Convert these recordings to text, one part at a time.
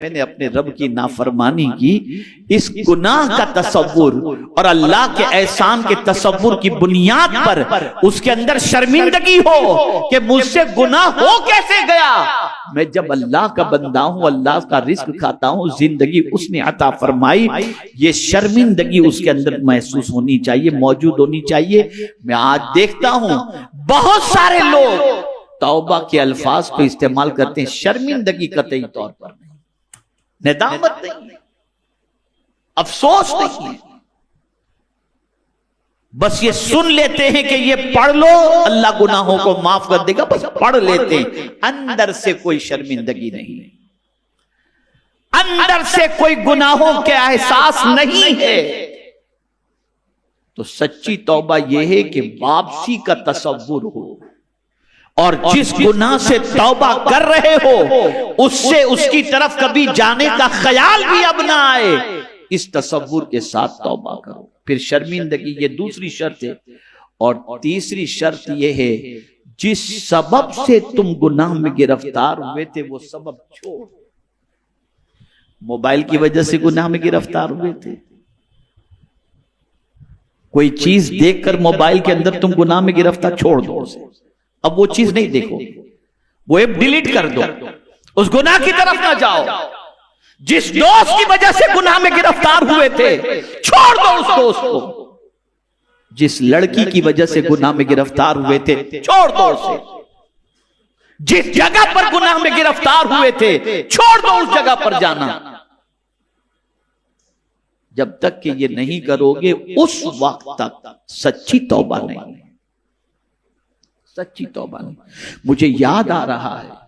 मैंने अपने रब की नाफरमानी की, इस गुनाह का तसव्वुर और अल्लाह के एहसान के तसव्वुर की बुनियाद पर उसके अंदर शर्मिंदगी हो कि मुझसे गुनाह हो कैसे गया। मैं जब अल्लाह का बंदा हूं, अल्लाह का रिस्क खाता हूं, जिंदगी उसने अता फरमाई, ये शर्मिंदगी उसके अंदर महसूस होनी चाहिए, मौजूद होनी चाहिए। मैं आज देखता हूं बहुत सारे लोग तौबा के अल्फाज को इस्तेमाल करते हैं, शर्मिंदगी कतई तौर पर नहीं, नेदामत नहीं, अफसोस नहीं है, बस ये सुन लेते हैं कि ये पढ़ लो अल्लाह गुनाहों को माफ कर देगा, बस पढ़ लेते हैं। अंदर से कोई शर्मिंदगी नहीं है, अंदर से कोई गुनाहों के एहसास नहीं है। तो सच्ची तौबा यह है कि वापसी का तसव्वुर हो और जिस गुनाह से तौबा कर रहे हो उससे उसकी तरफ कभी जाने का ख्याल भी अब ना आए, इस तसव्वुर के साथ तौबा करो। फिर शर्मिंदगी ये दूसरी शर्त है। और तीसरी शर्त ये है, जिस सबब से तुम गुनाह में गिरफ्तार हुए थे वो सबब छोड़। मोबाइल की वजह से गुनाह में गिरफ्तार हुए थे, कोई चीज देखकर मोबाइल के अंदर तुम गुनाह में गिरफ्तार, छोड़ दो उसे, अब वो चीज नहीं देखो, वो ऐप डिलीट कर दो, उस गुनाह की तरफ ना जाओ। जिस दोस्त की वजह से गुनाह में गिरफ्तार हुए थे छोड़ दो उस दोस्त को। जिस लड़की की वजह से गुनाह में गिरफ्तार हुए थे छोड़ दो उसे। जिस जगह पर गुनाह में गिरफ्तार हुए थे छोड़ दो उस जगह पर जाना। जब तक कि ये नहीं करोगे उस वक्त तक सच्ची तौबा नहीं, सच्ची तौबा नहीं। मुझे याद आ रहा है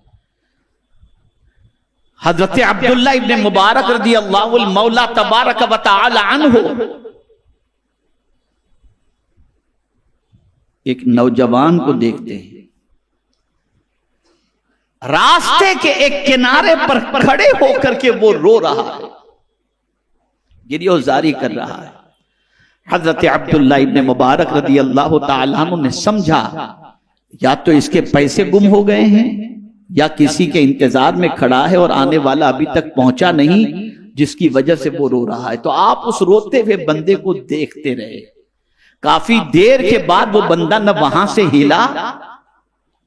हजरत अब्दुल्ला इब्ने मुबारक रज़ी अल्लाहु मौला तबारक व तआला अन्हु एक नौजवान को देखते हैं, रास्ते के एक किनारे पर खड़े होकर के वो रो रहा है, गिरियोजारी कर रहा है। हजरत अब्दुल्ला इब्ने मुबारक रज़ी अल्लाहु तआला अन्हु ने समझा या तो इसके पैसे गुम हो गए हैं या किसी के इंतजार में खड़ा है और आने वाला अभी तक पहुंचा नहीं, जिसकी वजह से वो रो रहा है। तो आप उस रोते हुए बंदे को देखते रहे। काफी देर के बाद वो बंदा न वहां से हिला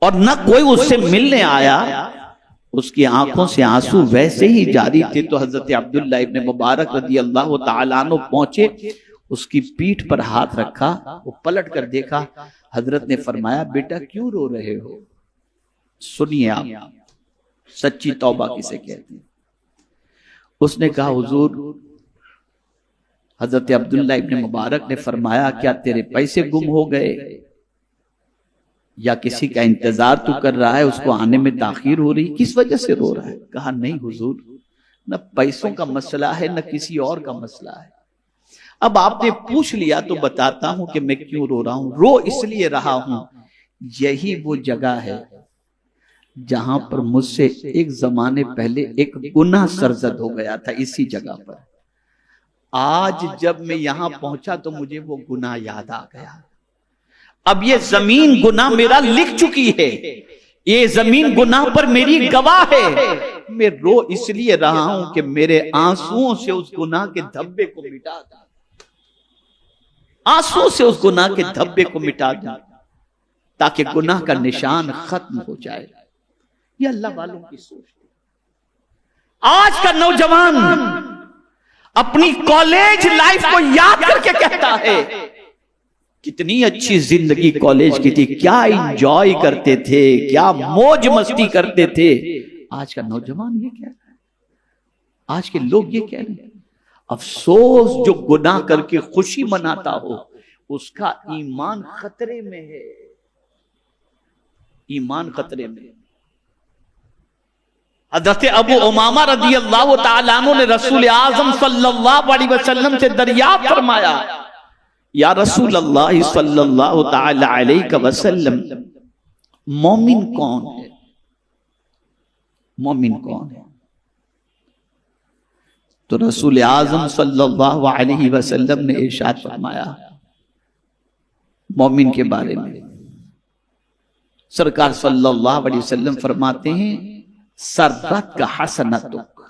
और न कोई उससे मिलने आया, उसकी आंखों से आंसू वैसे ही जारी थे। तो हजरत अब्दुल्ला इब्ने मुबारक रज़ी अल्लाहु तआला अन्हु पहुंचे, उसकी पीठ पर हाथ रखा, वो पलट कर देखा। हजरत ने फरमाया, बेटा क्यों रो रहे हो? सुनिए आप सच्ची तौबा किसे कहते हैं। उसने कहा, हुजूर, हजरत अब्दुल्ला इब्ने मुबारक ने फरमाया, क्या तेरे पैसे गुम हो गए या किसी का इंतजार तू कर रहा है, उसको आने में ताखीर हो रही, किस वजह से रो रहा है? कहा, नहीं हुजूर, न पैसों का मसला है न किसी और का मसला है। अब आपने पूछ लिया तो बताता हूं कि मैं क्यों रो रहा हूं। रो इसलिए रहा हूं, यही वो जगह है जहां पर मुझसे एक जमाने पहले एक गुनाह सरजद हो गया था, इसी जगह पर। आज जब मैं यहां पहुंचा तो मुझे वो गुनाह याद आ गया। अब ये जमीन गुनाह मेरा लिख चुकी है, ये जमीन गुनाह पर मेरी गवाह है। मैं रो इसलिए रहा हूं कि मेरे आंसुओं से उस गुनाह के धब्बे को मिटा दूं, आंसू से उस गुनाह के धब्बे को मिटा दूं, ताकि गुनाह का निशान खत्म हो जाए। ये अल्लाह वालों की सोच है। आज का नौजवान अपनी कॉलेज लाइफ को याद करके कहता है, कितनी अच्छी जिंदगी कॉलेज की थी, क्या एंजॉय करते थे, क्या मौज मस्ती करते थे। आज का नौजवान ये कह रहा है, आज के लोग ये कह रहे हैं। अफसोस, जो गुनाह करके खुशी मनाता हो उसका ईमान खतरे में है, ईमान खतरे में। हज़रत अबू उमामा रज़ी अल्लाहु तआला अन्हु ने रसूल आज़म सल्लल्लाहु अलैहि वसल्लम से दरियाफ्त फरमाया, या रसूल अल्लाह सल्लल्लाहु तआला अलैहि वसल्लम, मोमिन कौन है? मोमिन कौन है? तो रसूल आज़म सल्लल्लाहु अलैहि वसल्लम ने इरशाद फरमाया मोमिन के बारे में। सरकार सल्लल्लाहु अलैहि वसल्लम फरमाते हैं, सररत का हसनतुक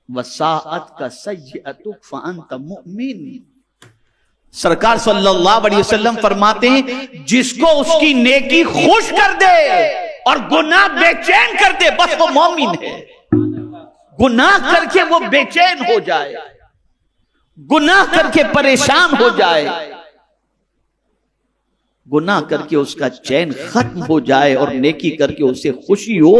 वसाअत का सय्यअतुक फअंत मुमिन। सरकार सल्लल्लाहु अलैहि वसल्लम फरमाते हैं जिसको उसकी नेकी खुश कर दे और गुनाह बेचैन कर दे, बस वो मोमिन है। गुनाह करके वो बेचैन हो जाए, गुनाह करके परेशान हो जाए, गुनाह करके उसका चैन खत्म हो जाए और नेकी करके उसे खुशी हो।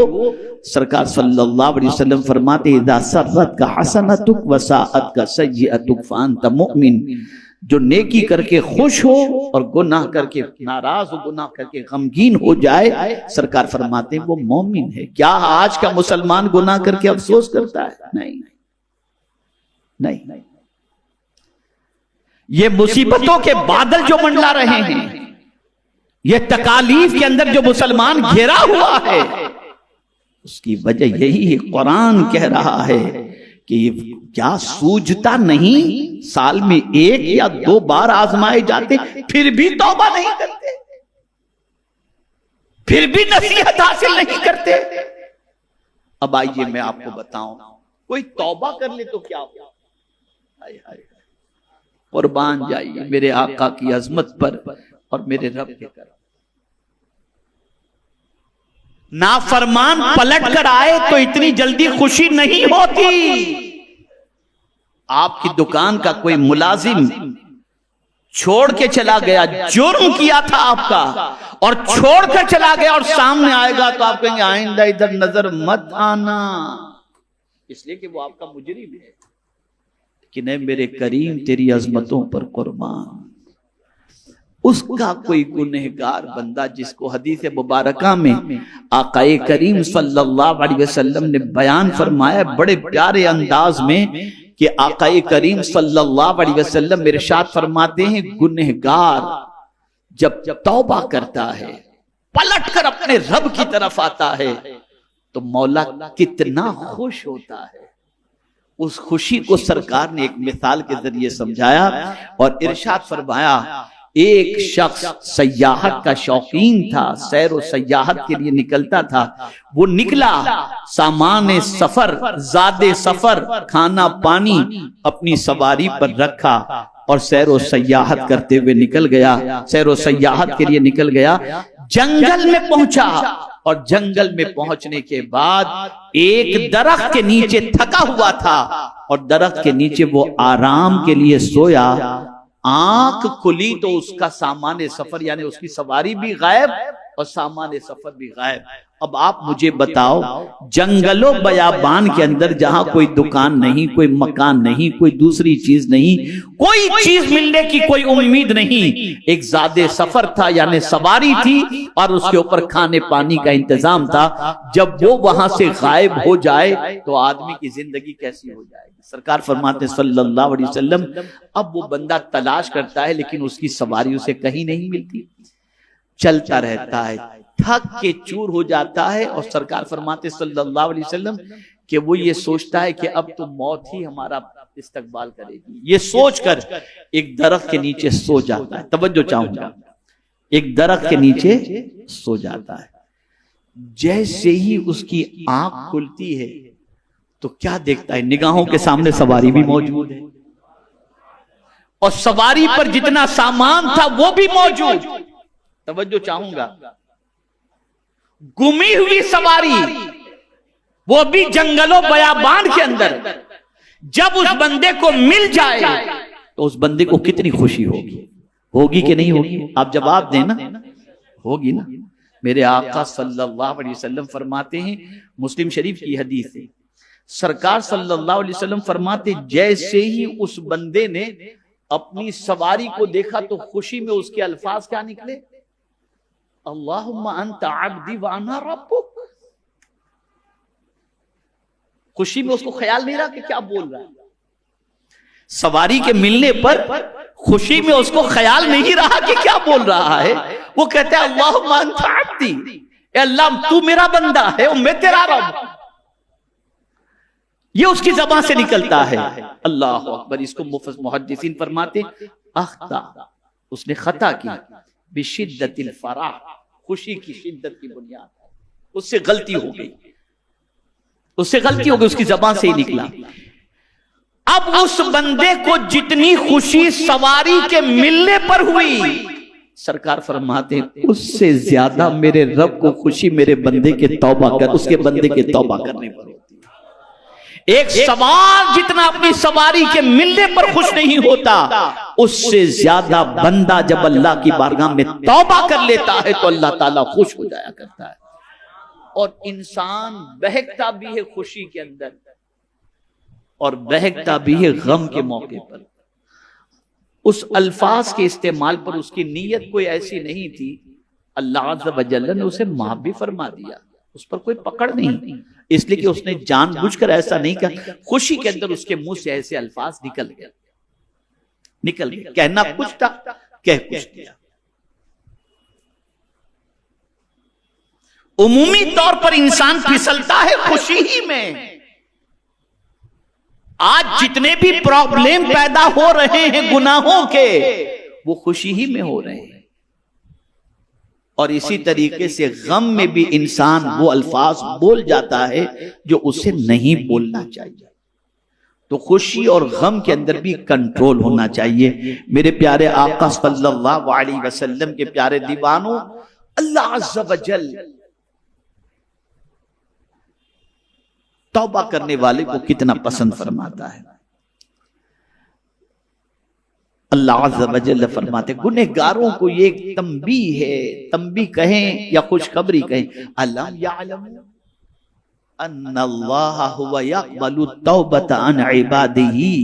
सरकार सल्लल्लाहु अलैहि वसल्लम फरमाते इज़ा सर्रत का हसनतुक वसाअत का सय्यअतुक फअंत मुमिन। जो नेकी करके खुश हो और गुनाह करके नाराज हो, गुनाह करके गमगीन हो जाए, सरकार फरमाते हैं वो मोमिन है। क्या आज का मुसलमान गुनाह करके अफसोस करता है? नहीं नहीं नहीं। ये मुसीबतों के बादल जो मंडला रहे हैं, ये तकालीफ के अंदर जो मुसलमान घेरा हुआ है, उसकी वजह यही है। कुरान कह रहा है कि क्या सूझता नहीं, साल में 1 या 2 बार आजमाए जाते, फिर भी तौबा नहीं करते, फिर भी नसीहत हासिल नहीं करते। अब आइए मैं आपको बताऊं, कोई तौबा कर ले तो क्या हो? हाय हाय, कुर्बान जाइए मेरे आका की अजमत पर और मेरे रब के कर। नाफरमान पलट कर आए तो इतनी जल्दी खुशी नहीं होती। आपकी दुकान का कोई मुलाजिम छोड़ के चला गया, जुर्म किया था आपका और छोड़ कर चला गया और सामने आएगा तो आप कहेंगे आइंदा इधर नजर मत आना, इसलिए कि वो आपका मुजरिम है। कि नहीं मेरे करीम तेरी अजमतों पर कुर्बान, उसका कोई गुनहगार बंदा जिसको हदीस मुबारका में आकाए करीम सल्लल्लाहु अलैहि वसल्लम ने बयान फरमाया बड़े प्यारे अंदाज में कि आकाए करीम सल्लल्लाहु अलैहि वसल्लम इरशाद फरमाते हैं गुनहगार जब तौबा करता है, पलट कर अपने रब की तरफ आता है, तो मौला कितना खुश होता है। उस खुशी को सरकार ने एक मिसाल के जरिए समझाया और इरशाद फरमाया एक शख्स सयाहत का शौकीन था, सैर और सयाहत के लिए निकलता था। वो निकला, सामान सफर, ज़ादे सफर, खाना पानी अपनी सवारी पर रखा और सैर और सयाहत करते हुए निकल गया। सैर और सयाहत के लिए निकल गया, जंगल में पहुंचा और जंगल में पहुंचने के बाद एक दरख्त के नीचे थका हुआ था और दरख्त के नीचे वो आराम के लिए सोया। आंख खुली तो उसका सामान सफर यानी उसकी सवारी भी गायब और सामान सफर भी गायब। अब आप मुझे बताओ, जंगलों बयाबान के अंदर जहां कोई दुकान नहीं, कोई मकान नहीं, कोई दूसरी चीज नहीं, कोई चीज मिलने की कोई उम्मीद नहीं, एक ज़ादे सफर था यानी सवारी थी और उसके ऊपर खाने पानी का इंतजाम था। जब वो वहां से गायब हो जाए तो आदमी की जिंदगी कैसी हो जाएगी? सरकार फरमाते सल्लल्लाहु अलैहि वसल्लम अब वो बंदा तलाश करता है लेकिन उसकी सवारी उसे कहीं नहीं मिलती, चलता रहता है, थक के चूर हो जाता है और सरकार फरमाते सल्लल्लाहु अलैहि वसल्लम कि वो ये सोचता है कि अब तो मौत ही हमारा इस्तकबाल करेगी। ये सोचकर एक दरख्त के नीचे सो जाता है। तवज्जो चाहूंगा, एक दरख्त के नीचे सो जाता है। जैसे ही उसकी आंख खुलती है तो क्या देखता है? निगाहों के सामने सवारी भी मौजूद है और सवारी पर जितना सामान था वो भी मौजूद। तवज्जो चाहूंगा, गुमी हुई सवारी वो भी जंगलों बयाबान के अंदर जब उस बंदे को मिल जाए तो उस बंदे को कितनी खुशी होगी? होगी कि नहीं होगी? आप जवाब देना, होगी ना। मेरे आका सल्लल्लाहु अलैहि वसल्लम फरमाते हैं, मुस्लिम शरीफ की हदीस है, सरकार सल्लल्लाहु अलैहि वसल्लम फरमाते जैसे ही उस बंदे ने अपनी सवारी को देखा तो खुशी में उसके अल्फाज क्या निकले? अल्लाहुम्मा अंता अब्दी व अना रब्बुक। खुशी में उसको ख्याल नहीं रहा कि क्या बोल रहा है। सवारी के मिलने पर खुशी में उसको ख्याल नहीं रहा कि क्या बोल रहा है। वो कहते हैं अल्लाहुम्मा अंता अब्दी, अल्लाह तू मेरा बंदा है और मैं तेरा रब। ये उसकी ज़बान से निकलता है। अल्लाह अकबर। इसको मुहद्दिसीन फरमाते अख्ता, उसने खता की, बिशिद्दतिल फराह, खुशी की शिद्दत की बुनियाद, उससे गलती हो गई, उससे गलती हो गई, उसकी ज़बान से ही निकला। अब उस बंदे को जितनी खुशी सवारी के मिलने पर हुई, सरकार फरमाते हैं उससे ज्यादा मेरे रब को खुशी मेरे बंदे के तौबा कर, उसके बंदे के तौबा करने पर होती है। एक सवार जितना अपनी सवारी के मिलने पर खुश नहीं होता, उससे ज्यादा बंदा जब अल्लाह की बारगाह में तौबा कर लेता है तो अल्लाह ताला खुश हो जाया करता है। और इंसान बहकता भी है खुशी के अंदर और बहकता भी है गम के मौके पर। उस अल्फाज के इस्तेमाल पर उसकी नीयत कोई ऐसी नहीं थी, अल्लाह अज़्ज़ व जल्ल ने उसे माफ भी फरमा दिया, उस पर कोई पकड़ नहीं, इसलिए कि उसने जानबूझकर ऐसा नहीं कहा। खुशी के अंदर उसके मुंह से ऐसे अल्फाज निकल गए, कहना कुछ था, कह कुछ दिया। उमूमी तौर पर इंसान फिसलता है खुशी ही में। आज जितने भी प्रॉब्लम पैदा हो रहे हैं गुनाहों के, वो खुशी ही में हो रहे हैं। और इसी तरीके से गम में भी इंसान वो अल्फाज बोल जाता है जो उसे नहीं बोलना चाहिए। तो खुशी और गम के अंदर भी कंट्रोल होना चाहिए। मेरे प्यारे आका सल्लल्लाहु अलैहि वसल्लम के प्यारे दीवानों, अल्लाह अज़्ज़ व जल तौबा करने वाले को कितना पसंद फरमाता है। अल्लाह अज़्ज़ व जल्ल फरमाते गुनहगारों को ये एक तंबीह है, तंबीह कहें या खुशखबरी कहें, अलम यअलमू अन्नल्लाह हुवा यक़बलु तौबत अन इबादिही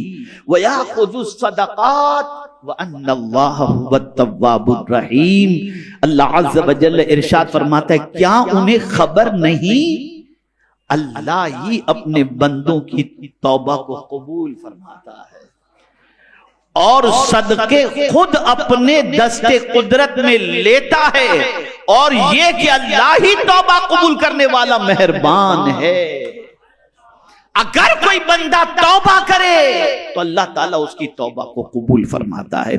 व याख़ुज़ु सदक़ात व अन्नल्लाह हुवा तव्वाबुर रहीम। अल्लाह अज़्ज़ व जल्ल इरशाद फरमाता है, क्या उन्हें खबर नहीं, अल्लाह ही अपने बंदों की तौबा को कबूल फरमाता है और सदके खुद अपने दस्ते कुदरत में लेता है, और ये कि अल्लाह ही तौबा कबूल करने वाला मेहरबान है। अगर कोई बंदा तौबा करे तो अल्लाह ताला उसकी तौबा को कबूल फरमाता है।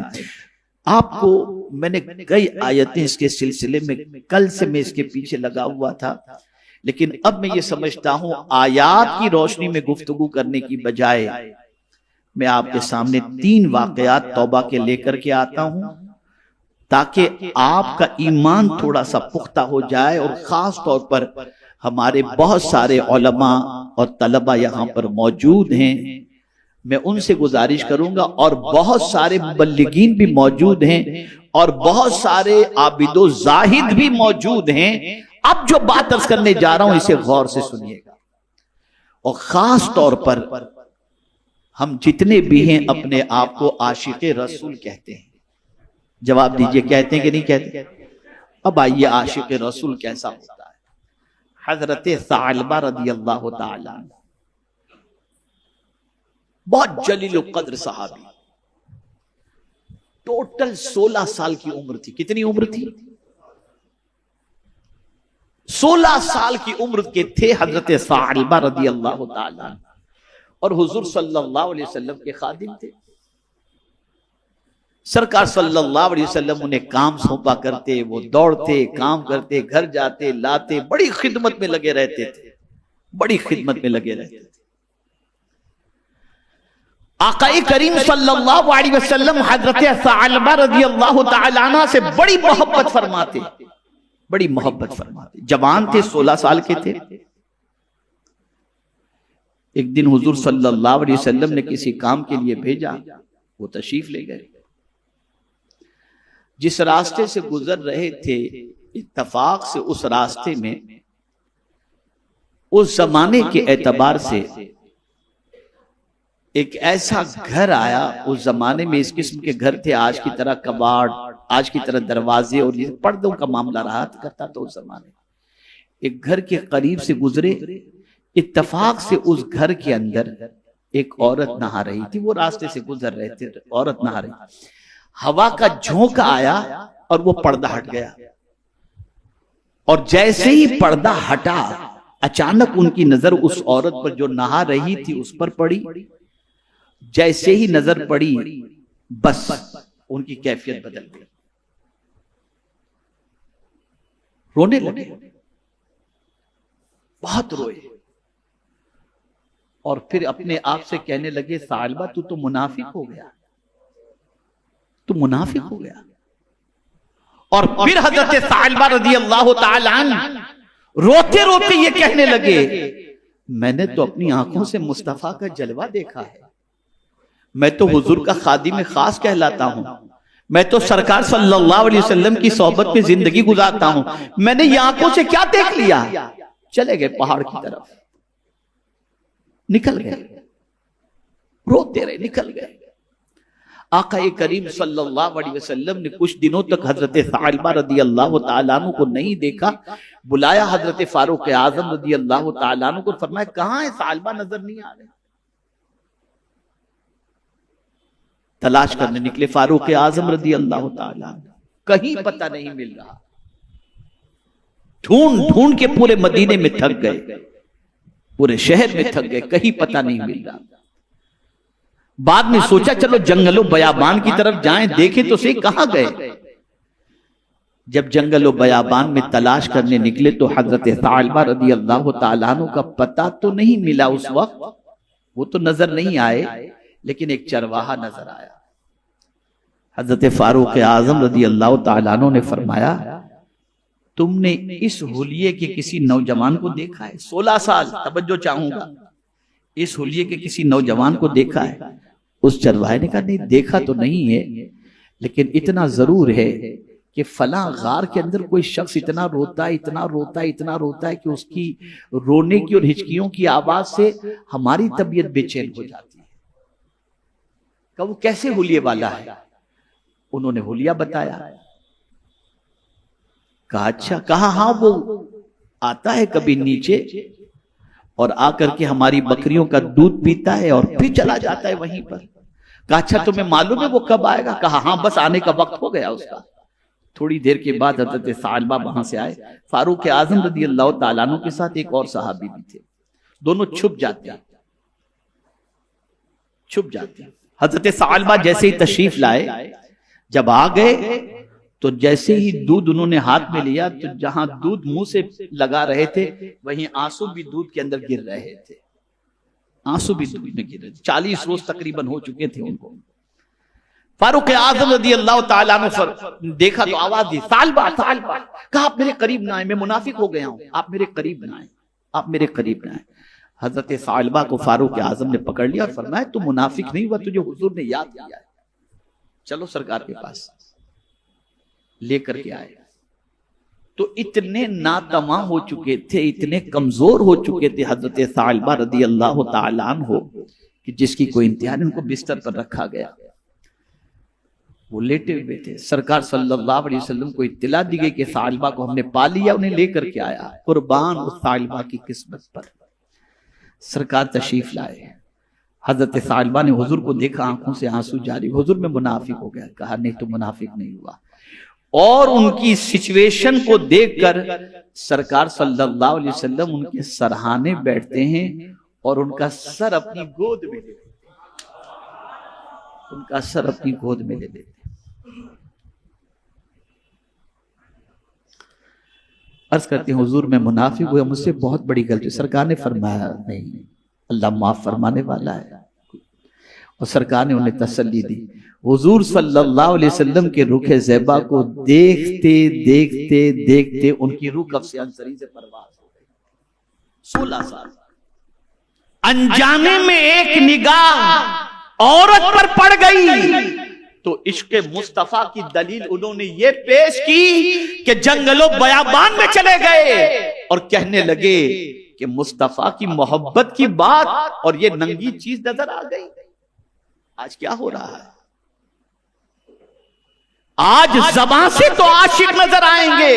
आपको मैंने कई आयतें इसके सिलसिले में, कल से मैं इसके पीछे लगा हुआ था, लेकिन अब मैं ये समझता हूं आयात की रोशनी में गुफ्तगू करने की बजाय मैं आपके सामने 3 वाकयात तौबा के लेकर के आता हूं, ताकि आपका ईमान थोड़ा सा पुख्ता हो जाए। और खास तौर पर हमारे बहुत सारे उलमा और तलबा यहाँ पर मौजूद हैं, मैं उनसे गुजारिश करूंगा, और बहुत सारे मुबल्लिगीन भी मौजूद हैं और बहुत सारे आबिदो जाहिद भी मौजूद हैं। अब जो बात अर्ज करने जा रहा हूं इसे गौर से सुनिएगा। और खास तौर पर हम जितने भी हैं अपने आप को आशिक़े रसूल कहते हैं, जवाब दीजिए, कहते हैं कि नहीं कहते? अब आइए आशिक़े रसूल कैसा होता है। हजरत सालबा रदियल्लाहु ताला बहुत जलील कद्र सहाबी, टोटल 16 साल की उम्र थी। कितनी उम्र थी? 16 साल की उम्र के थे हजरत सालबा रदियल्लाहु ताला, और हुजूर सल्लल्लाहु अलैहि वसल्लम के खादिम थे। सरकार सल्लल्लाहु अलैहि वसल्लम उन्हें काम सौंपा करते, वो दौड़ते, काम करते, घर जाते, लाते, बड़ी खिदमत में लगे रहते थे, बड़ी खिदमत में लगे रहते थे। आकाए करीम सल्लल्लाहु अलैहि वसल्लम हजरत सालबा रदियल्लाहु ताला अन्हा से बड़ी मोहब्बत फरमाते, बड़ी मोहब्बत फरमाते। जवान थे, 16 साल के थे। एक दिन हुजूर सल्लल्लाहु अलैहि वसल्लम ने किसी काम के लिए भेजा, वो तशरीफ ले गए। जिस रास्ते से गुजर रहे थे, इत्तफाक से उस रास्ते में उस जमाने के एतबार से एक ऐसा घर आया। उस जमाने में इस किस्म के घर थे, आज की तरह कबाड़, आज की तरह दरवाजे और ये पर्दों का मामला रहा करता था उस जमाने। एक घर के करीब से गुजरे, इत्तफाक से उस घर के अंदर एक औरत नहा रही थी। वो रास्ते से गुजर रहे थे, औरत नहा रही। हवा का झोंका आया और वो पर्दा हट गया, और जैसे ही पर्दा हटा अचानक उनकी नजर उस औरत पर जो नहा रही थी उस पर पड़ी। जैसे ही नजर पड़ी बस उनकी कैफियत बदल गई, रोने लगे, बहुत रोए। और फिर अपने आप से कहने लगे सालबा तू तो मुनाफिक हो गया, तू मुनाफिक हो गया। और फिर हजरत सालबा रज़ी अल्लाह ताला अन्हा रोते रोते ये कहने लगे मैंने तो अपनी आंखों से मुस्तफा का जलवा देखा है, मैं तो हुजूर का खादिम खास कहलाता हूं, मैं तो सरकार सल्लल्लाहु अलैहि वसल्लम की सोहबत में जिंदगी गुजारता हूं, मैंने ये आंखों से क्या देख लिया। चले गए पहाड़ की तरफ, निकल गए, रोते रहे, निकल गए। आका करीम सल्लल्लाहु अलैहि वसल्लम ने कुछ दिनों तक हजरत सालबा रज़ी अल्लाह ताला अन्हु को नहीं देखा। बुलाया हजरत फारूक आजम रज़ी अल्लाह ताला अन्हु को, फरमाया कहां है सालबा, नजर नहीं आ रहे। तलाश करने निकले फारूक आजम रज़ी अल्लाह ताला अन्हु, कहीं पता नहीं मिल रहा। ढूंढ ढूंढ के पूरे मदीने में थक गए, पूरे शहर में थक गए, कहीं पता नहीं मिल रहा। बाद में सोचा चलो जंगलों बयाबान की तरफ जाएं, देखें तो सही कहां गए। जब जंगलों बयाबान में तलाश करने निकले तो हजरत सालबा रज़ी अल्लाह ताला अन्हु का पता तो नहीं मिला उस वक्त, वो तो नजर नहीं आए, लेकिन एक चरवाहा नजर आया। हजरत फारूक आजम रज़ी अल्लाह ताला अन्हु ने फरमाया तुमने इस हुलिये के किसी नौजवान को देखा है? 16 साल, तवज्जो चाहूंगा, इस हुलिये के किसी नौजवान को देखा है? उस चरवाहे ने कहा नहीं देखा तो नहीं है, लेकिन इतना जरूर है कि फला गार के अंदर कोई शख्स इतना रोता है, इतना रोता है, इतना रोता है कि उसकी रोने की और हिचकियों की आवाज से हमारी तबीयत बेचैन हो जाती है। कहा वो कैसे हुलिये वाला है? उन्होंने हुलिया बताया। कहा अच्छा, कहा हाँ वो आता है कभी नीचे और आकर के हमारी बकरियों का दूध पीता है और फिर चला जाता है वहीं पर। कहा अच्छा तुम्हें मालूम है वो कब आएगा? कहा हाँ बस आने का वक्त हो गया उसका। थोड़ी देर के बाद हजरत सालबा वहां से आए, फारूक आजम रज़ी अल्लाह ताला अन्हु के साथ एक और सहाबी भी थे, दोनों छुप जाते। हजरत सालबा जैसे ही तशरीफ लाए, जब आ गए तो जैसे ही दूध उन्होंने हाथ में लिया तो जहां दूध मुंह से लगा रहे थे वहीं आंसू भी दूध के अंदर गिर रहे थे, आंसू भी दूध में गिर रहे थे। 40 रोज तकरीबन हो चुके थे उनको। फारूक आजम रज़ी अल्लाह ताला अन्हु देखा तो आवाज दी सालबा सालबा। कहा आप मेरे करीब ना आए, मैं मुनाफिक हो गया हूं, आप मेरे करीब ना आए, आप मेरे करीब ना आए। हजरत सालबा को फारूक आजम ने पकड़ लिया और फरमाया तू मुनाफिक नहीं हुआ, तुझे हुजूर ने याद किया है, चलो सरकार के पास लेकर के आए। तो इतने नातमा हो चुके थे, इतने कमजोर हो चुके थे हजरत सालबा रज़ी अल्लाह ताला अन्हु कि जिसकी कोई इंतहा नहीं। उनको बिस्तर पर रखा गया, वो लेटे हुए थे। सरकार सल्लल्लाहु अलैहि वसल्लम को इत्तला दी गई कि सालबा को हमने पा लिया, उन्हें लेकर के आया। कुर्बान उस सालबा की किस्मत पर। सरकार तशरीफ लाए, हजरत सालबा ने हुजूर को देखा, आंखों से आंसू जारी। हुजूर में मुनाफिक हो गया। कहा नहीं तो मुनाफिक नहीं हुआ। और उनकी सिचुएशन को देखकर सरकार सल्लल्लाहु अलैहि वसल्लम उनके सरहाने बैठते हैं और उनका सर अपनी गोद में ले लेते, उनका सर अपनी गोद में ले लेते। अर्ज करते हैं हुजूर में मुनाफिक हुआ, मुझसे बहुत बड़ी गलती। सरकार ने फरमाया नहीं, अल्लाह माफ फरमाने वाला है। और सरकार ने उन्हें तसल्ली दी। हुजूर सल्लल्लाहु अलैहि वसल्लम के रुखे ज़ैबा को देखते देखते देखते उनकी रूह कब्ज़ से अंसरी से परवाज हो गई। 16 साल अनजाने में एक निगाह औरत पर पड़ गई तो इश्क़े मुस्तफा की दलील उन्होंने ये पेश की कि जंगलों बयाबान में चले गए और कहने लगे कि मुस्तफा की मोहब्बत की बात और ये नंगी चीज नजर आ गई। आज क्या हो रहा है? आज ज़बान से तो आशिक नजर आएंगे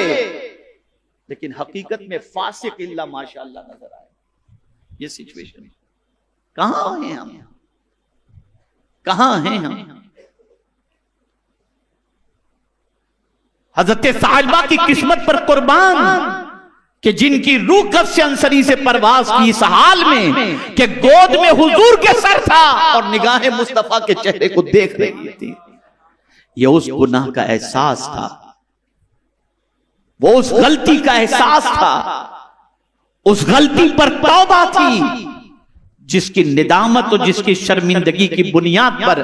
लेकिन हकीकत में फासिक इल्ला माशाअल्लाह नजर आए। ये सिचुएशन कहां हैं हम? कहां हैं हम? हजरत सालबा की किस्मत पर कुर्बान कि जिनकी रूह कब्ज़ से अंसरी से परवाज की इस हाल में कि गोद में हुजूर के सर था और निगाहें मुस्तफा के चेहरे को देख रही थी। ये उस गुनाह का एहसास था, वो उस गलती का एहसास था, उस गलती पर तौबा थी जिसकी निदामत और जिसकी शर्मिंदगी की बुनियाद पर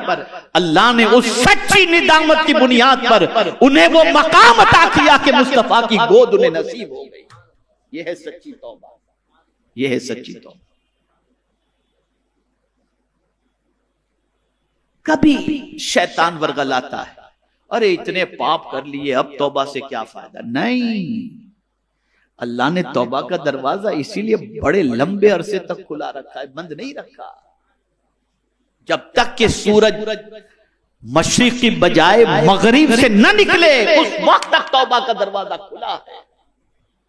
अल्लाह ने उस सच्ची निदामत की बुनियाद पर उन्हें वो मकाम अता किया कि मुस्तफा की गोद उन्हें नसीब हो गई। यह है सच्ची तौबा, यह है सच्ची तौबा। कभी शैतान वर्गलाता है, अरे इतने पाप कर लिए अब तौबा से क्या फायदा। नहीं, अल्लाह ने तौबा का दरवाजा इसीलिए बड़े लंबे अरसे तक खुला रखा है, बंद नहीं रखा। जब तक कि सूरज मशरिक की बजाय मगरिब से न निकले उस वक्त तक तौबा का दरवाजा खुला है,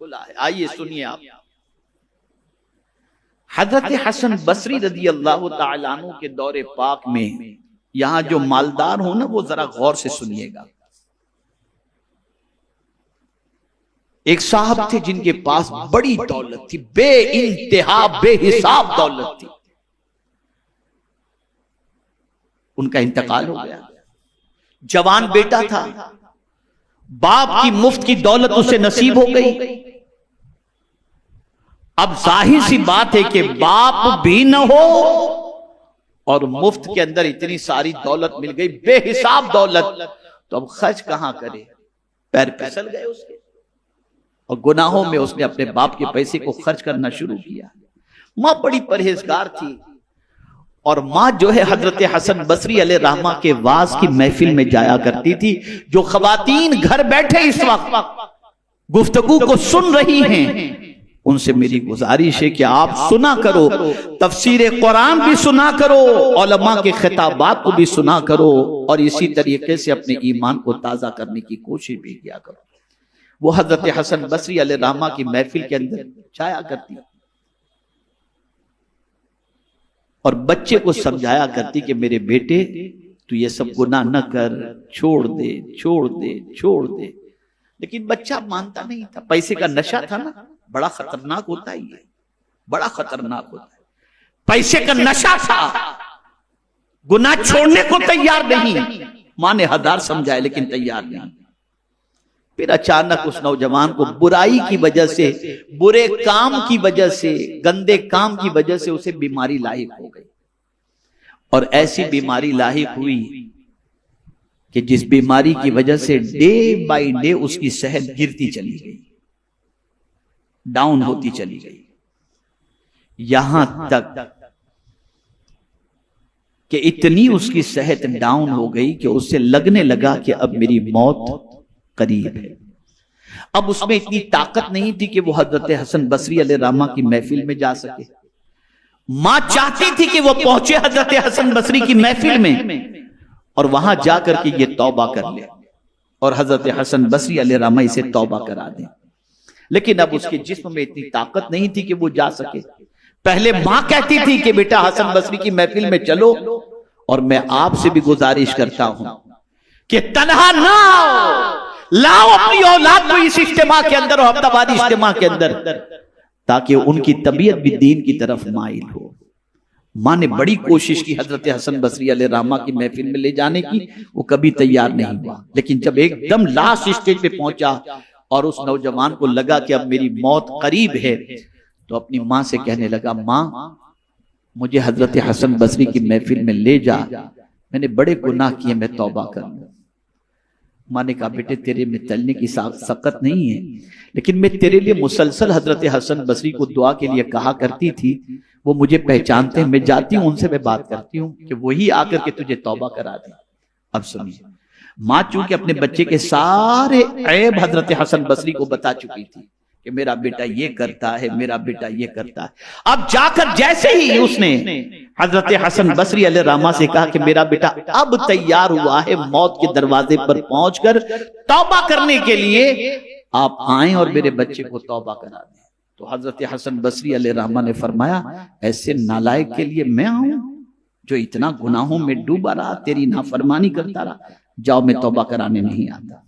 खुला है। आइए सुनिए आप, हजरत हसन बसरी रदी अल्लाह तआला अन्हु के दौरे पाक में, यहां जो मालदार हो ना वो जरा गौर से सुनिएगा। एक साहब थे जिनके पास बड़ी दौलत थी, बेइंतहा बेहिसाब दौलत थी। उनका इंतकाल हो गया। जवान बेटा था, बाप की मुफ्त की दौलत उसे नसीब हो गई। अब जाहिर सी बात है कि बाप भी न हो और मुफ्त के अंदर इतनी सारी दौलत मिल गई, बेहिसाब दौलत, तो अब खर्च कहां करे। पैर फिसल गए उसके और गुनाहों में उसने अपने बाप के पैसे को खर्च करना शुरू किया। मां बड़ी परहेजगार थी और मां जो है हजरत हसन बसरी अलैहि रहमा के वाज की महफिल में जाया करती थी। जो खवातीन घर बैठे इस वक्त गुफ्तगू को सुन रही हैं, उनसे मेरी गुजारिश है कि आप सुना करो, तफसीर कुरान भी सुना करो, उलमा के खिताबात को भी सुना करो और इसी तरीके से अपने ईमान को ताजा करने की कोशिश भी किया करो। वो हजरत हसन बसरी अलैहि रहमा की महफिल के अंदर जाया करती और बच्चे को समझाया करती कि मेरे बेटे तू ये सब गुनाह न कर, छोड़ दे छोड़ दे छोड़ दे। लेकिन बच्चा मानता नहीं था, पैसे का नशा था ना, बड़ा खतरनाक होता है ये, बड़ा खतरनाक होता है। पैसे का नशा था, गुनाह छोड़ने को तैयार नहीं। मां ने हजार समझाया लेकिन तैयार नहीं। फिर अचानक उस नौजवान को बुराई की वजह से, बुरे काम की वजह से, गंदे काम की वजह से उसे बीमारी लाहिक हो गई। और ऐसी बीमारी लाहिक हुई कि जिस बीमारी की वजह से डे बाय डे उसकी सेहत गिरती चली गई, डाउन होती चली गई, यहां तक कि इतनी उसकी सेहत डाउन हो गई कि उससे लगने लगा कि अब मेरी मौत करीब है। अब उसमें इतनी ताकत नहीं थी कि वो हजरत हसन बसरी अलैहि रहमा की महफिल में जा सके। मां चाहती थी कि वो पहुंचे हजरत हसन बसरी की महफिल में और वहां जाकर के ये तौबा कर ले और हजरत हसन बसरी अलैहि रहमा इसे तौबा करा दे। लेकिन अब उसके जिस्म में इतनी ताकत नहीं थी कि वो जा सके। पहले मां कहती थी कि बेटा हसन बसरी की महफिल में चलो, और मैं आपसे भी गुजारिश करता हूं कि तन्हा ना आओ, लाओ अपनी औलाद को इस इज्तिमा के अंदर और हफ्तावारी इज्तिमा के अंदर, ताकि उनकी तबीयत भी दीन की तरफ माइल हो। मां ने बड़ी कोशिश की हजरत हसन बसरी अलैहि रहमा की महफिल में ले जाने की, वो कभी तैयार नहीं हुआ। लेकिन जब एकदम लास्ट स्टेज पे पहुंचा और उस नौजवान को लगा कि अब मेरी मौत करीब है, तो अपनी मां से कहने लगा, मां मुझे हजरत हसन बसरी की महफिल में ले जा, मैंने बड़े गुनाह किए, मैं तौबा करूंगा। मां ने कहा, बेटे तेरे में चलने की सकत नहीं है, लेकिन मैं तेरे लिए मुसलसल हजरत हसन बसरी को दुआ के लिए कहा करती थी, वो मुझे पहचानते हैं, मैं जाती हूँ उनसे, मैं बात करती हूँ कि वही आकर के तुझे तौबा करा दे। अब सुनिए, मां चूंकि अपने बच्चे के सारे ऐब हजरत हसन बसरी को बता चुकी थी कि मेरा बेटा ये करता है, मेरा बेटा ये करता है। अब जाकर जैसे ही उसने हजरत हसन बसरी अलैहि रहमा से कहा कि मेरा बेटा अब तैयार हुआ है मौत के दरवाजे पर पहुंचकर तौबा करने के लिए, आप आए और मेरे बच्चे को तौबा करा दें, तो हजरत हसन बसरी अलैहि रहमा ने फरमाया, ऐसे नालायक के लिए मैं आऊं जो इतना गुनाहों में डूबा रहा, तेरी नाफरमानी करता रहा, जाओ मैं तौबा कराने नहीं आता।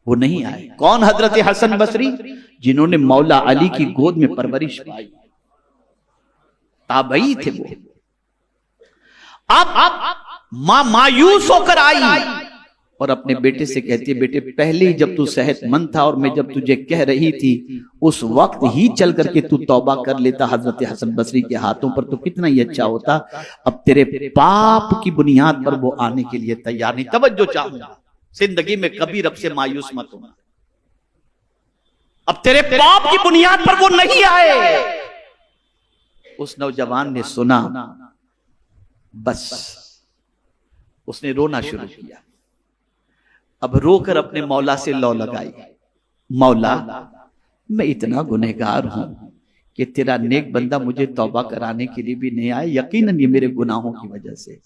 वो नहीं आए। कौन? हजरत हसन बसरी, जिन्होंने मौला अली की गोद में परवरिश पाई, ताबई थे वो। अब मां मायूस होकर आई और अपने बेटे से कहती है, बेटे पहले ही जब तू सेहतमंद था और मैं जब तुझे कह रही थी उस वक्त ही चल करके तू तौबा कर लेता हजरत हसन बसरी के हाथों पर, तो कितना ही अच्छा होता। अब तेरे पाप की बुनियाद पर वो आने के लिए तैयार नहीं। तवज्जो चाहूंगा, जिंदगी में कभी रब से मायूस मत होना। अब तेरे पाप की बुनियाद पर वो नहीं आए। उस नौजवान ने सुना, बस उसने रोना शुरू किया। अब रोकर अपने मौला से लौ लगाई, मौला मैं इतना गुनहगार हूं कि तेरा नेक बंदा मुझे तौबा कराने के लिए भी नहीं आया, यकीनन ये मेरे गुनाहों की वजह से।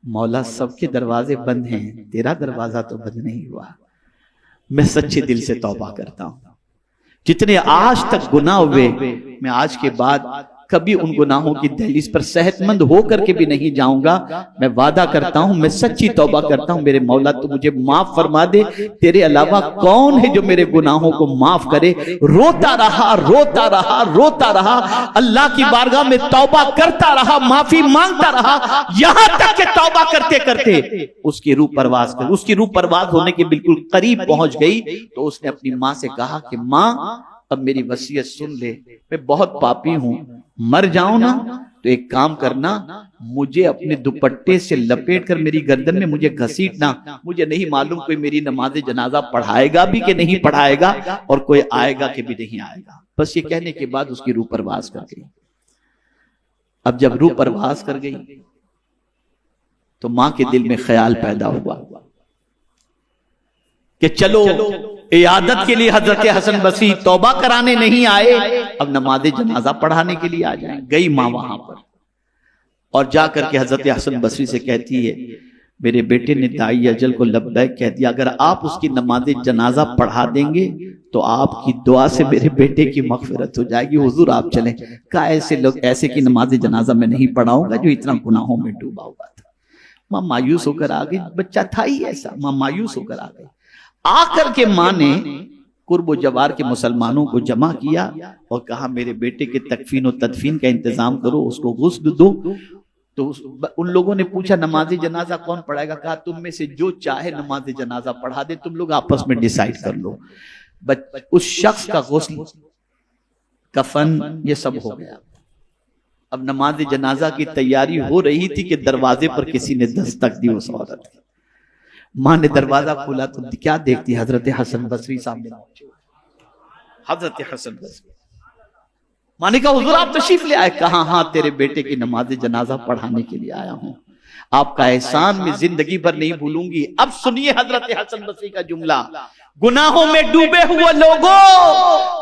मौला सबके दरवाजे बंद हैं, तेरा दरवाजा तो बंद नहीं हुआ। मैं सच्चे दिल से तौबा करता हूं। जितने आज तक गुनाह हुए, मैं आज के बाद कभी उन गुनाहों की दहलीज पर सेहतमंद होकर के भी नहीं जाऊंगा। मैं वादा करता हूं, मैं सच्ची तौबा करता हूं। मेरे मौला तू मुझे माफ फरमा दे, तेरे अलावा कौन है जो मेरे गुनाहों को माफ करे। रोता रहा, रोता रहा, रोता रहा, अल्लाह की बारगाह में तौबा करता रहा, माफी मांगता रहा, यहां तक के तौबा करते करते उसकी रूह परवाज कर, उसकी रूह परवाज होने के बिल्कुल करीब पहुंच गई। तो उसने अपनी मां से कहा कि मां अब मेरी वसीयत सुन ले, मैं बहुत पापी हूं, मर जाऊं ना तो एक काम करना, मुझे अपने दुपट्टे से लपेट कर मेरी गर्दन में मुझे घसीटना। मुझे नहीं मालूम कोई मेरी नमाज जनाजा पढ़ाएगा भी कि नहीं पढ़ाएगा, और कोई आएगा कि भी नहीं आएगा। बस ये कहने के बाद उसकी रूह परवास कर गई। अब जब रूह परवास कर गई तो मां के दिल में ख्याल पैदा हुआ कि चलो इयादत के लिए हजरत हसन बसरी तौबा कराने नहीं आए, अब नमाज जनाजा पढ़ाने के लिए आ जाएं। गई मां वहां पर और जाकर के हजरत हसन बसरी से कहती है, मेरे बेटे ने दाई अजल को लब्बैक कह दिया, अगर आप उसकी नमाज जनाजा पढ़ा देंगे तो आपकी दुआ से मेरे बेटे की मगफिरत हो जाएगी। हुजूर आप चलें। कहा ऐसे लोग, ऐसे की नमाज जनाजा मैं नहीं पढ़ाऊंगा जो इतना गुनाहों में डूबा हुआ था। मां मायूस होकर आ गई, बच्चा था ही ऐसा। मां मायूस होकर आ गई। आकर के मां ने कुर्ब जवार के मुसलमानों को जमा किया और कहा, मेरे बेटे के तकफीन और तदफीन का इंतजाम करो, उसको गुस्ल दो। तो उन लोगों ने पूछा, नमाज जनाजा कौन पढ़ाएगा? कहा, तुम में से जो चाहे नमाज जनाजा पढ़ा दे, तुम लोग आपस में डिसाइड कर लो। उस शख्स का गुस्ल, कफन, ये सब हो गया। अब नमाज जनाजा की तैयारी हो रही थी कि दरवाजे पर किसी ने दस्तक दी उस औरत की। मां ने दरवाजा खोला तो क्या देखती, हजरत हसन बसरी सामने। हजरत हसन बसरी, मां ने कहा, हुजूर आप तशरीफ ले आए? कहा, हाँ तेरे बेटे की नमाज जनाजा पढ़ाने के लिए आया हूं। आपका एहसान मैं जिंदगी भर नहीं भूलूंगी। अब सुनिए हजरत हसन बसरी का जुमला, गुनाहों में डूबे हुए लोगों,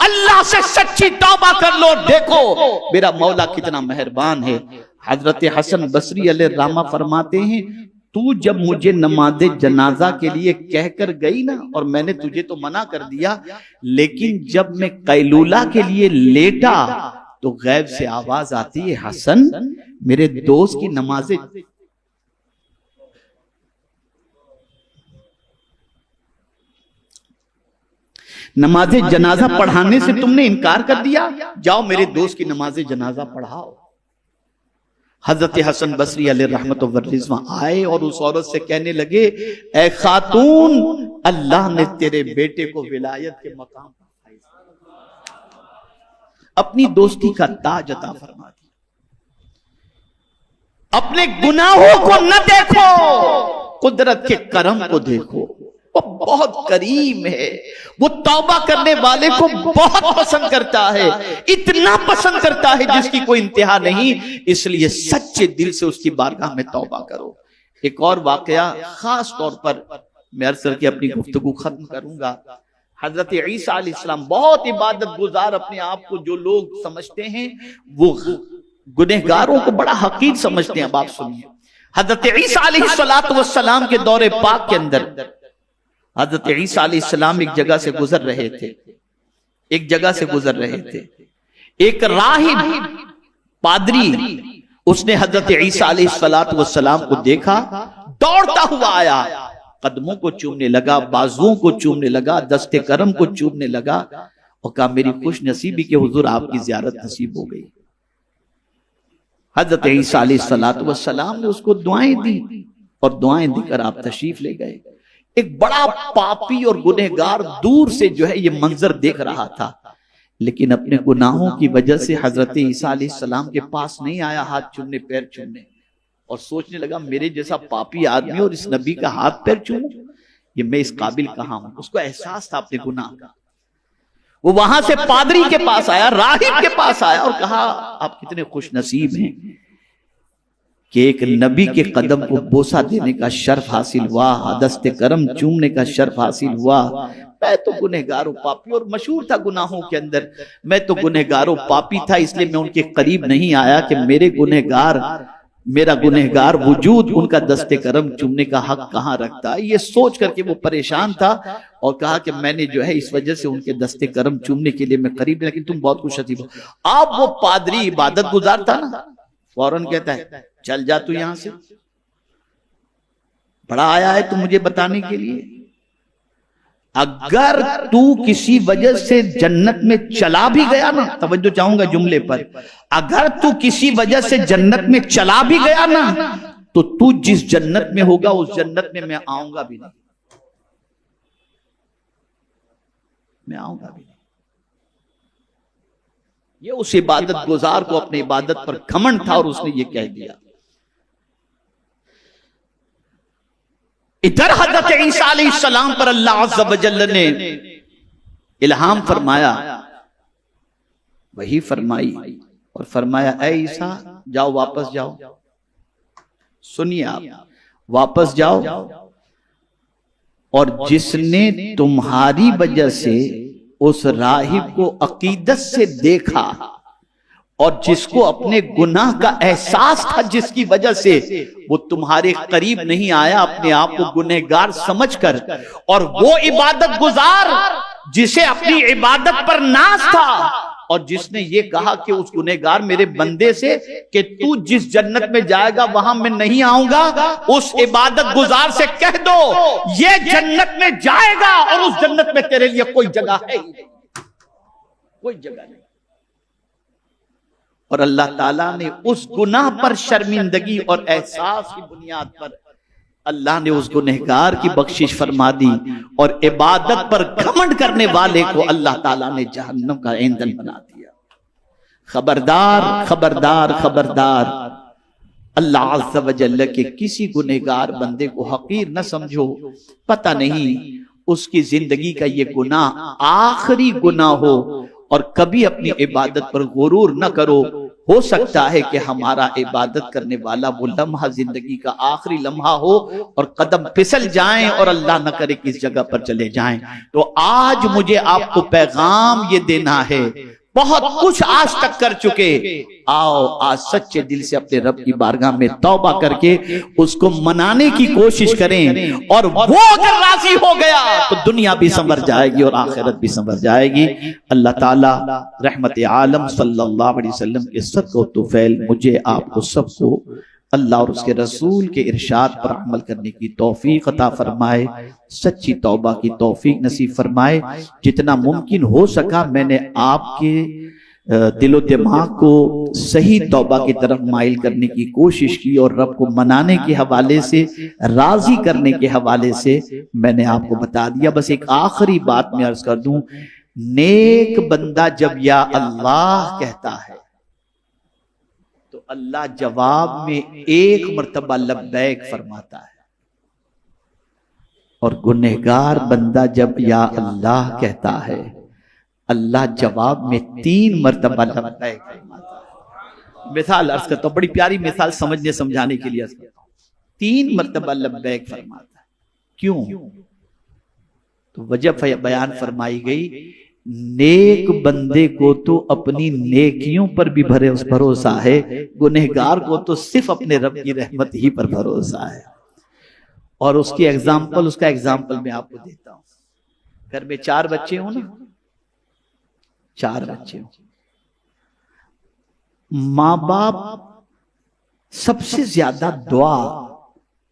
अल्लाह से सच्ची तौबा कर लो, देखो मेरा मौला कितना मेहरबान है। हजरत हसन बसरी अलैहिर्रहमा फरमाते हैं, तू जब मुझे नमाज जनाजा के लिए कहकर गई ना, और मैंने तुझे तो मना कर दिया, लेकिन जब मैं कैलूला के लिए लेटा तो गैब से आवाज आती है, हसन मेरे दोस्त की नमाज जनाजा पढ़ाने से तुमने इनकार कर दिया, जाओ मेरे दोस्त की नमाज जनाजा पढ़ाओ। हजरत हसन बसरी अलैहिर्रहमत व रिज़वान आए और उस औरत से कहने लगे, ए खातून, अल्लाह ने तेरे बेटे को विलायत के मकाम पर अपनी दोस्ती का ताज अता फरमा दिया। अपने गुनाहों को न देखो, कुदरत के करम को देखो। वो बहुत करीम है, वो तौबा करने वाले को बहुत पसंद करता है, इतना पसंद करता है जिसकी कोई इंतहा नहीं। इसलिए सच्चे दिल से उसकी बारगाह में तौबा करो। एक और वाकया खास तौर पर मैं अर्ज करके अपनी गुफ्तगू खत्म करूंगा। हजरत ईसा अलैहिस्सलाम बहुत इबादत गुजार अपने आप को जो लोग समझते हैं, वो गुनहगारों को बड़ा हकीर समझते हैं। अब आप सुनिए, हजरत ईसा अलैहिस्सलाम के दौरे पाक के अंदर हजरत ईसा अलैहिस्सलाम एक जगह से गुजर रहे थे। एक राहिब पादरी, उसने हजरत ईसा अलैहिस्सलाम को देखा, दौड़ता हुआ आया, कदमों को चूमने लगा, बाजुओं को चूमने लगा, दस्ते करम को चूमने लगा और कहा, मेरी खुश नसीबी के हुजूर आपकी जियारत नसीब हो गई। हजरत ईसा अलैहिस्सलाम ने उसको दुआएं दी और दुआएं देकर आप तशरीफ ले गए। एक बड़ा पापी और गुनहगार दूर से जो है ये मंजर देख रहा था, लेकिन अपने गुनाहों की वजह से हजरत ईसा अलैहिस्सलाम के पास नहीं आया हाथ चूमने, पैर चूमने, और सोचने लगा मेरे जैसा पापी आदमी और इस नबी का हाथ पैर चूमूं, ये मैं इस काबिल कहां हूं। उसको एहसास था अपने गुनाह का। वो वहां से पादरी के पास आया, राहिब के पास आया और कहा आप कितने खुश नसीब हैं कि एक नबी के कदम को बोसा देने का शर्फ हासिल हुआ, दस्ते करम चूमने का शर्फ हासिल हुआ। मैं तो गुनहगार पापी, और मशहूर था गुनाहों के अंदर, मैं तो गुनहगार पापी था, इसलिए मैं उनके करीब नहीं आया कि मेरा गुनहगार वजूद उनका दस्ते करम चूमने का हक कहां रखता है। ये सोच करके वो परेशान था और कहा कि मैंने जो है इस वजह से उनके दस्ते करम चूमने के लिए मैं करीब, लेकिन तुम बहुत खुश नसीब हो। अब वो पादरी इबादत गुजार था ना, फौरन कहता है चल जा तू यहां से, बड़ा आया है तू मुझे बताने के लिए। अगर तू किसी वजह से जन्नत में चला भी गया ना, तवज्जो चाहूंगा जुमले पर, अगर तू किसी वजह से जन्नत में चला भी गया ना, तो तू जिस जन्नत में होगा उस जन्नत में मैं आऊंगा भी नहीं, मैं आऊंगा भी नहीं। ये उस इबादत गुजार को अपनी इबादत पर घमंड था और उसने ये कह दिया। इधर हजरत ईसा अलैहिस्सलाम पर अल्लाह अज़्ज़ व जल्ल ने इल्हाम फरमाया, वही फरमाई और फरमाया ऐ ईसा जाओ, वापस जाओ। सुनिए आप, वापस जाओ, और जिसने तुम्हारी वजह से उस राहिब को अकीदत से देखा और जिसको अपने गुनाह का एहसास था, जिसकी वजह से वो तुम्हारे करीब नहीं आया अपने आप को गुनहगार समझकर, और वो इबादत गुजार जिसे अपनी इबादत पर नाज था और जिसने ये कहा कि उस गुनहगार मेरे बंदे से कि तू जिस जन्नत में जाएगा वहां मैं नहीं आऊंगा, उस इबादत गुजार से कह दो ये जन्नत में जाएगा और उस जन्नत में तेरे लिए कोई जगह है, कोई जगह नहीं। और अल्लाह ताला ने उस गुनाह पर शर्मिंदगी और एहसास की बुनियाद पर अल्लाह ने उस गुनहगार की बख्शिश फरमा दी, और इबादत पर घमंड करने वाले को अल्लाह ताला ने जहन्नम का ईंधन बना दिया। खबरदार खबरदार खबरदार, अल्लाह अज़्ज़ व जल्ल के किसी गुनहगार बंदे को हकीर न समझो। पता नहीं उसकी जिंदगी का ये गुनाह आखिरी गुनाह हो, और कभी अपनी इबादत पर गुरूर न करो। हो सकता है कि हमारा इबादत करने वाला वो लम्हा जिंदगी का आखिरी लम्हा हो और कदम फिसल जाएं और अल्लाह न करे किस जगह पर चले जाएं। तो आज मुझे आपको पैगाम ये देना है, बहुत कुछ आज तक कर चुके, आओ आज सच्चे दिल से अपने रब की बारगाह में तौबा करके उसको मनाने की कोशिश करें, और वो अगर राजी हो गया तो दुनिया भी संवर जाएगी और आखिरत भी संवर जाएगी। अल्लाह ताला रहमत आलम सल्लल्लाहु अलैहि वसल्लम के सदक़ो तुफ़ैल मुझे आपको सबको अल्लाह और उसके रसूल के इरशाद पर अमल करने की तौफीक अता फरमाए, सच्ची तौबा की तौफीक नसीब फरमाए। जितना मुमकिन हो सका मैंने आपके दिलो दिमाग को सही तौबा की तरफ माइल करने की कोशिश की, और रब को मनाने के हवाले से, राजी करने के हवाले से मैंने आपको बता दिया। बस एक आखिरी बात मैं अर्ज कर दूं, नेक बंदा जब या अल्लाह कहता है तो अल्लाह जवाब में एक मर्तबा लब्बैक फरमाता है, और गुनहगार बंदा जब या अल्लाह कहता है अल्लाह जवाब में 3 मर्तबा लब्बैक फरमाता है। मिसाल अर्ज करता हूं, बड़ी प्यारी मिसाल समझने समझाने के लिए अर्ज करता हूं। 3 मर्तबा लब्बैक फरमाता है, क्यों? तो वजह बयान फरमाई गई, नेक बंदे को तो अपनी नेकियों पर भी भरोसा है, गुनहगार को तो सिर्फ अपने रब की रहमत ही पर भरोसा है। और उसका एग्जाम्पल मैं आपको देता हूं। घर में 4 बच्चे हो ना, 4 बच्चे हो, माँ बाप सबसे ज्यादा दुआ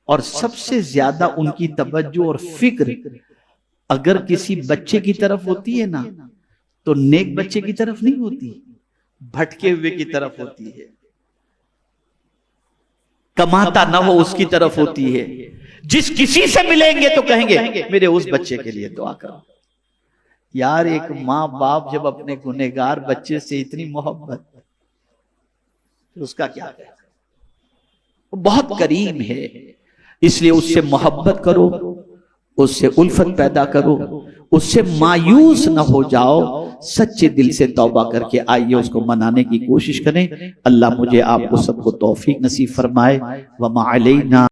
और सबसे ज्यादा उनकी तवज्जो और फिक्र अगर किसी बच्चे की तरफ होती है ना, तो नेक बच्चे की तरफ नहीं होती, भटके हुए की तरफ होती है, कमाता ना हो उसकी तरफ होती है। जिस किसी से मिलेंगे तो कहेंगे मेरे उस बच्चे के लिए दुआ करो। यार एक माँ बाप जब अपने गुनहगार बच्चे से इतनी मोहब्बत, तो उसका क्या है, वो बहुत करीम है, इसलिए उससे मोहब्बत करो, उससे उल्फत पैदा करो, उससे मायूस न हो जाओ, सच्चे दिल से तौबा करके आइए उसको मनाने की कोशिश करें। अल्लाह मुझे आपको सबको तौफीक नसीब फरमाए। व मा अलैना